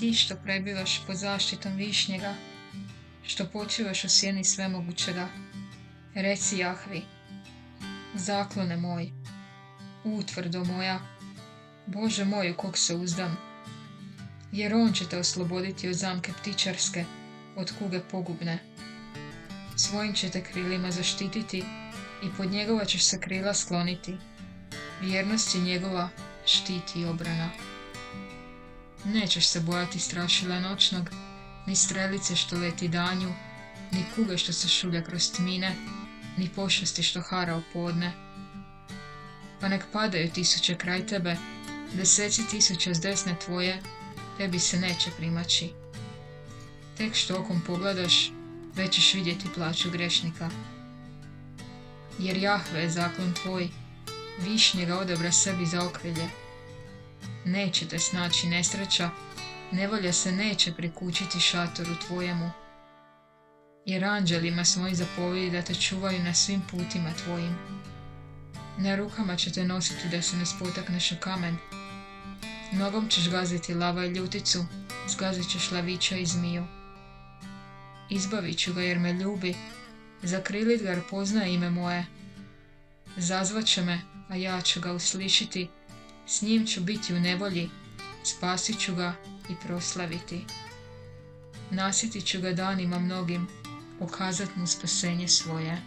ti što prebivaš pod zaštitom Višnjega, što počivaš u sjeni svemogućega, reci Jahvi, zaklone moj, utvrdo moja, Bože moj u kog se uzdam, jer on će te osloboditi od zamke ptičarske, od kuge pogubne. Svojim će te krilima zaštititi i pod njegova ćeš se krila skloniti. Vjernost je njegova štit i obrana. Nećeš se bojati strašila noćnog, ni strelice što leti danju, ni kuge što se šulja kroz tmine, ni pošasti što hara opodne. Pa nek padaju tisuće kraj tebe, deseci tisuća s desne tvoje, tebi se neće primaći. Tek što okom pogledaš, već ćeš vidjeti plaću grešnika. Jer Jahve je zaklon tvoj, Višnjega odabra sebi za okrilje. Neće te snaći nesreća, nevolja se neće prikućiti šatoru tvojemu. Jer anđelima svojim zapovjedi da te čuvaju na svim putima tvojim. Na rukama će te nositi da se ne spotakneš o kamen. Nogom ćeš gaziti lava i ljuticu, zgazit ćeš lavića i zmiju. Izbavit ću ga jer me ljubi, zakrilit ga jer poznaje ime moje. Zazvaće me, a ja ću ga uslišiti, s njim ću biti u nevolji, spasit ću ga i proslaviti. Nasjetit ću ga danima mnogim, pokazat mu spasenje svoje.